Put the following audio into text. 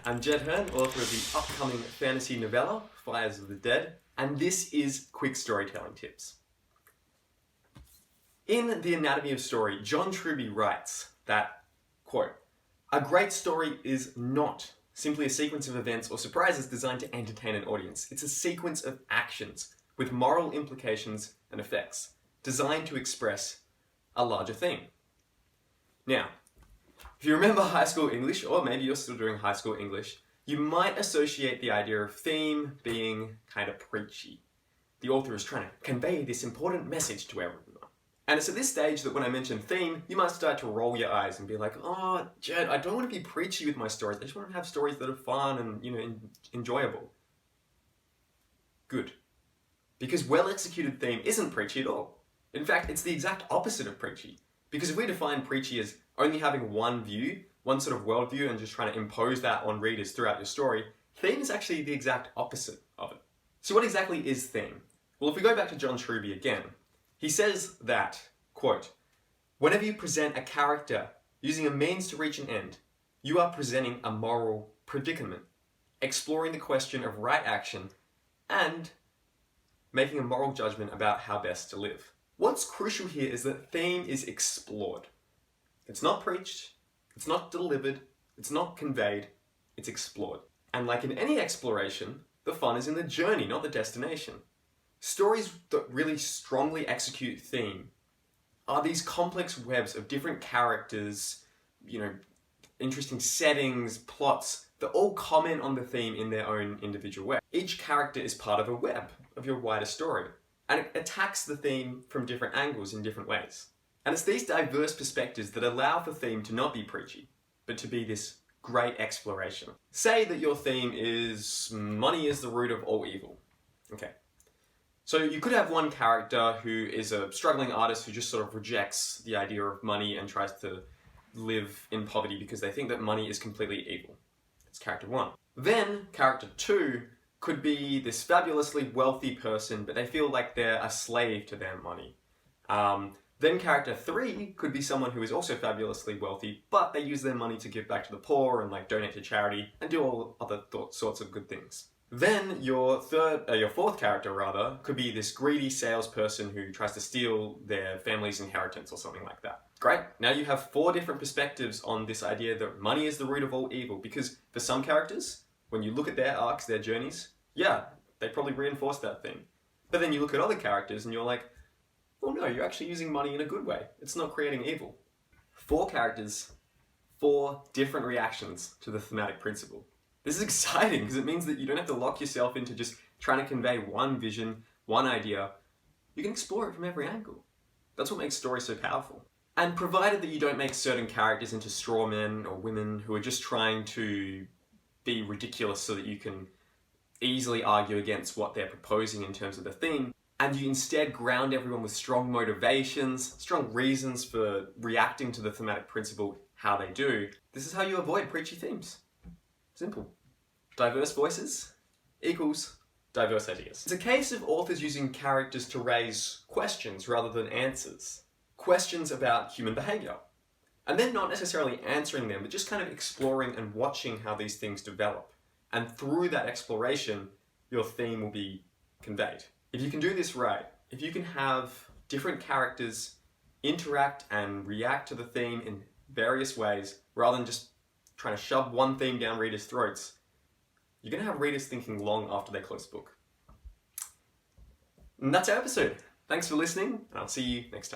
I'm Herne, author of the upcoming fantasy novella, Fires of the Dead, and this is Quick Storytelling Tips. In The Anatomy of Story, John Truby writes that, quote, "A great story is not simply a sequence of events or surprises designed to entertain an audience. It's a sequence of actions with moral implications and effects, designed to express a larger theme." Now, if you remember high school English, or maybe you're still doing high school English, you might associate the idea of theme being kind of preachy. The author is trying to convey this important message to everyone. And it's at this stage that when I mention theme, you might start to roll your eyes and be like, "Oh, Jed, I don't want to be preachy with my stories. I just want to have stories that are fun and, enjoyable." Good. Because well-executed theme isn't preachy at all. In fact, it's the exact opposite of preachy. Because if we define preachy as only having one view, one sort of worldview, and just trying to impose that on readers throughout your story, theme is actually the exact opposite of it. So what exactly is theme? Well, if we go back to John Truby again, he says that, quote, "Whenever you present a character using a means to reach an end, you are presenting a moral predicament, exploring the question of right action, and making a moral judgment about how best to live." What's crucial here is that theme is explored. It's not preached, it's not delivered, it's not conveyed, it's explored. And like in any exploration, the fun is in the journey, not the destination. Stories that really strongly execute theme are these complex webs of different characters, interesting settings, plots, that all comment on the theme in their own individual way. Each character is part of a web of your wider story, and it attacks the theme from different angles in different ways. And it's these diverse perspectives that allow for theme to not be preachy, but to be this great exploration. Say that your theme is money is the root of all evil. Okay. So you could have one character who is a struggling artist who just sort of rejects the idea of money and tries to live in poverty because they think that money is completely evil. That's character one. Then character two could be this fabulously wealthy person, but they feel like they're a slave to their money. Then character three could be someone who is also fabulously wealthy, but they use their money to give back to the poor and donate to charity and do all other sorts of good things. Then your fourth character could be this greedy salesperson who tries to steal their family's inheritance or something like that. Great, now you have 4 different perspectives on this idea that money is the root of all evil, because for some characters, when you look at their arcs, their journeys, yeah, they probably reinforce that thing. But then you look at other characters and you're like, well no, you're actually using money in a good way. It's not creating evil. 4 characters, 4 different reactions to the thematic principle. This is exciting because it means that you don't have to lock yourself into just trying to convey one vision, one idea. You can explore it from every angle. That's what makes stories so powerful. And provided that you don't make certain characters into straw men or women who are just trying to be ridiculous so that you can easily argue against what they're proposing in terms of the theme, and you instead ground everyone with strong motivations, strong reasons for reacting to the thematic principle how they do, this is how you avoid preachy themes. Simple. Diverse voices equals diverse ideas. It's a case of authors using characters to raise questions rather than answers. Questions about human behavior. And then not necessarily answering them, but just kind of exploring and watching how these things develop. And through that exploration, your theme will be conveyed. If you can do this right, if you can have different characters interact and react to the theme in various ways, rather than just trying to shove one theme down readers' throats, you're going to have readers thinking long after they close the book. And that's our episode. Thanks for listening, and I'll see you next time.